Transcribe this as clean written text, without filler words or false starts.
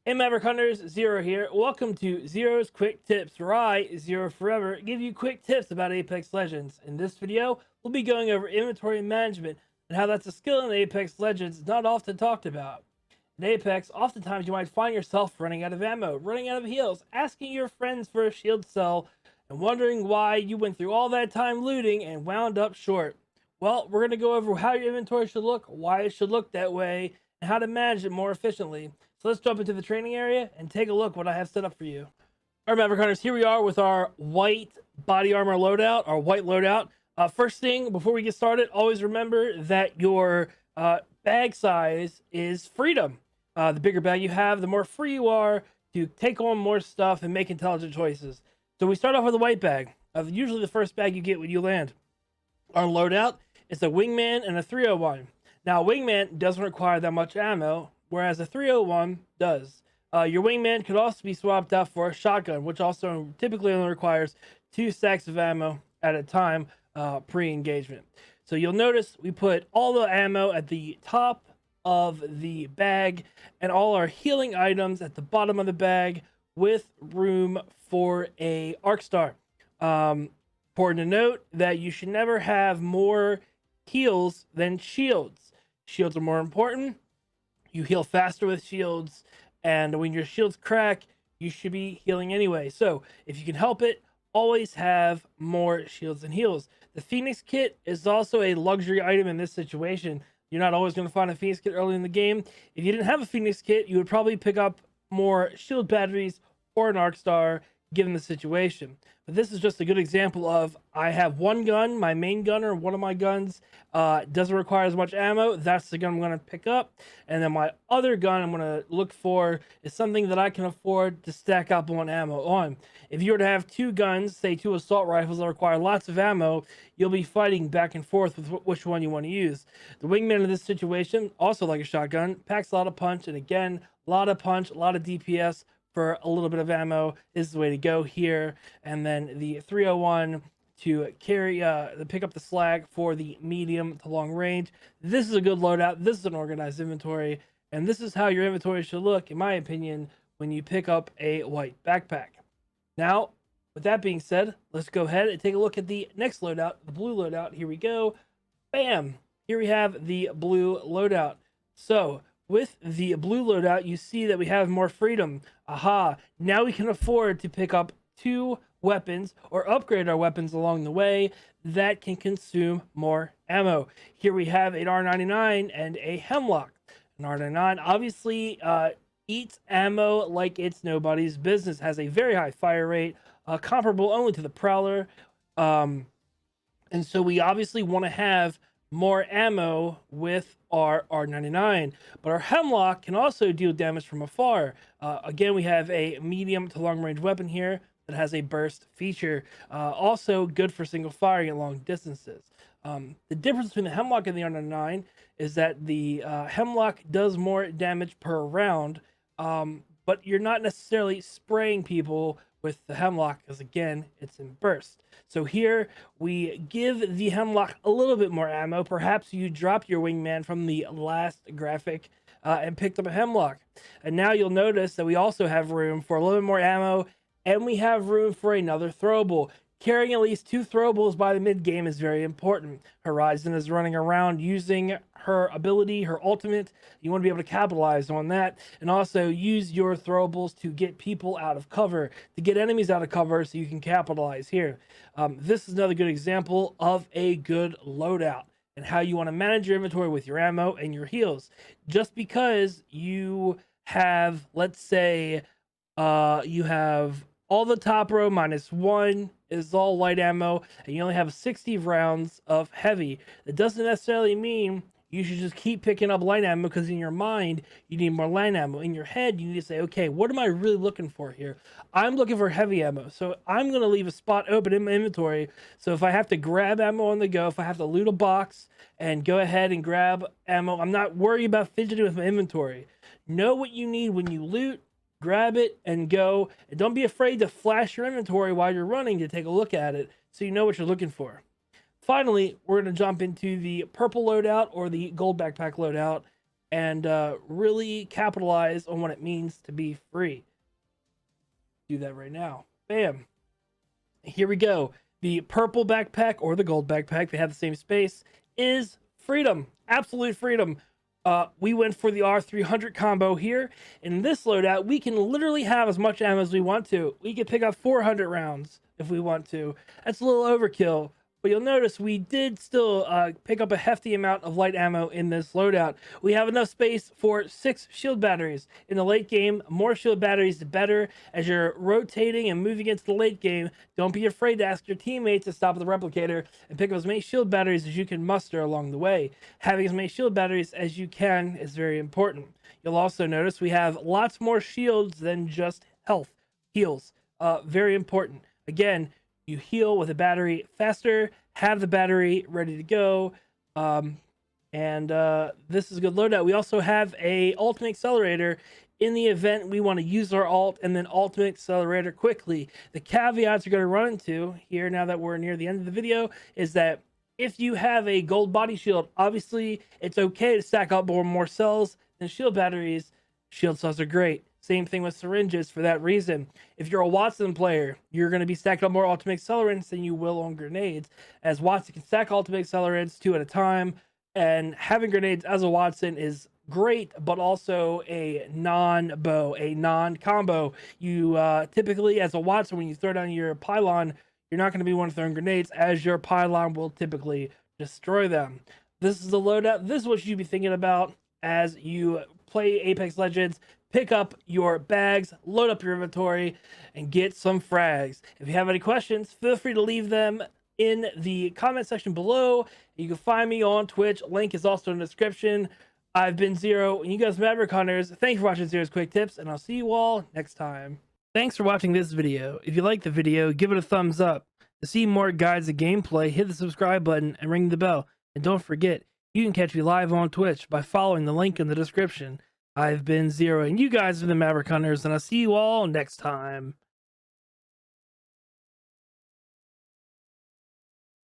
Hey Maverick Hunters, Zero here. Welcome to Zero's Quick Tips, where I, Zero Forever, give you quick tips about Apex Legends. In this video, we'll be going over inventory management and how that's a skill in Apex Legends not often talked about. In Apex, oftentimes you might find yourself running out of ammo, running out of heals, asking your friends for a shield cell, and wondering why you went through all that time looting and wound up short. Well, we're going to go over how your inventory should look, why it should look that way, and how to manage it more efficiently. So let's jump into the training area and take a look what I have set up for you. All right, Maverick Hunters, here we are with our white body armor loadout, our white loadout. First thing, before we get started, always remember that your bag size is freedom. The bigger bag you have, the more free you are to take on more stuff and make intelligent choices. So we start off with a white bag. Usually the first bag you get when you land. Our loadout is a wingman and a 301. Now, a wingman doesn't require that much ammo, whereas a 301 does. Your wingman could also be swapped out for a shotgun, which also typically only requires 2 stacks of ammo at a time pre-engagement. So you'll notice we put all the ammo at the top of the bag and all our healing items at the bottom of the bag with room for a arc star. Important to note that you should never have more heals than shields. Shields are more important. You heal faster with shields, and when your shields crack, you should be healing anyway. So if you can help it, always have more shields and heals. The Phoenix kit is also a luxury item in this situation. You're not always going to find a Phoenix kit early in the game. If you didn't have a Phoenix kit, you would probably pick up more shield batteries or an arc star given the situation. But this is just a good example of I have one gun, my main gunner, one of my guns doesn't require as much ammo. That's the gun I'm going to pick up. And then my other gun I'm going to look for is something that I can afford to stack up on ammo on. If you were to have 2 guns, say 2 assault rifles that require lots of ammo, you'll be fighting back and forth with which one you want to use. The wingman in this situation, also like a shotgun, packs a lot of punch, and again, a lot of punch, a lot of DPS for a little bit of ammo is the way to go here. And then the 301 to carry to pick up the slag for the medium to long range. This is a good loadout. This is an organized inventory, and this is how your inventory should look, in my opinion, when you pick up a white backpack. Now, with that being said, let's go ahead and take a look at the next loadout, the blue loadout. Here we go. Bam! Here we have the blue loadout. So with the blue loadout, you see that we have more freedom. Aha! Now we can afford to pick up 2 weapons or upgrade our weapons along the way that can consume more ammo. Here we have an R99 and a Hemlock. An R99 obviously eats ammo like it's nobody's business, has a very high fire rate, comparable only to the Prowler. And so we obviously want to have more ammo with our R99, but our Hemlock can also deal damage from afar. Again, we have a medium to long range weapon here that has a burst feature, also good for single firing at long distances. The difference between the Hemlock and the R99 is that the Hemlock does more damage per round, but you're not necessarily spraying people with the Hemlock, because again, it's in burst. So here we give the Hemlock a little bit more ammo. Perhaps you dropped your wingman from the last graphic and picked up a Hemlock. And now you'll notice that we also have room for a little bit more ammo, and we have room for another throwable. Carrying at least 2 throwables by the mid game is very important. Horizon is running around using her ability, her ultimate. You want to be able to capitalize on that, and also use your throwables to get people out of cover, to get enemies out of cover, so you can capitalize here. This is another good example of a good loadout and how you want to manage your inventory with your ammo and your heals. Just because you have, let's say, you have all the top row -1 is all light ammo, and you only have 60 rounds of heavy. That doesn't necessarily mean you should just keep picking up light ammo, because in your mind, you need more light ammo. In your head, you need to say, okay, what am I really looking for here? I'm looking for heavy ammo, so I'm going to leave a spot open in my inventory. So if I have to grab ammo on the go, if I have to loot a box and go ahead and grab ammo, I'm not worried about fidgeting with my inventory. Know what you need when you loot, grab it and go, and don't be afraid to flash your inventory while you're running to take a look at it so you know what you're looking for. Finally, we're going to jump into the purple loadout or the gold backpack loadout, and really capitalize on what it means to be free. Do that right now. Bam. Here we go. The purple backpack or the gold backpack, they have the same space, is freedom. Absolute freedom. We went for the R300 combo here. In this loadout, we can literally have as much ammo as we want to. We can pick up 400 rounds if we want to. That's a little overkill, but you'll notice we did still pick up a hefty amount of light ammo in this loadout. We have enough space for 6 shield batteries. In the late game, more shield batteries the better. As you're rotating and moving into the late game, don't be afraid to ask your teammates to stop at the replicator and pick up as many shield batteries as you can muster along the way. Having as many shield batteries as you can is very important. You'll also notice we have lots more shields than just health. Heals. Very important. Again, you heal with a battery faster, have the battery ready to go, and this is a good loadout. We also have a ultimate accelerator in the event we want to use our ult and then ultimate accelerator quickly. The caveats you're going to run into here now that we're near the end of the video is that if you have a gold body shield, obviously it's okay to stack up more cells than shield batteries. Shield cells are great. Same thing with syringes for that reason. If you're a Watson player, you're going to be stacking up more ultimate accelerants than you will on grenades, as Watson can stack ultimate accelerants 2 at a time, and having grenades as a Watson is great, but also a non-bow, a non-combo. You typically, as a Watson, when you throw down your pylon, you're not going to be one throwing grenades, as your pylon will typically destroy them. This is the loadout. This is what you should be thinking about as you play Apex Legends. Pick up your bags, load up your inventory, and get some frags. If you have any questions, feel free to leave them in the comment section below. You can find me on Twitch. Link is also in the description. I've been Zero, and you guys Maverick Hunters. Thanks for watching Zero's Quick Tips, and I'll see you all next time. Thanks for watching this video. If you liked the video, give it a thumbs up. To see more guides and gameplay, hit the subscribe button and ring the bell. And don't forget, you can catch me live on Twitch by following the link in the description. I've been Zero, and you guys are the Maverick Hunters, and I'll see you all next time.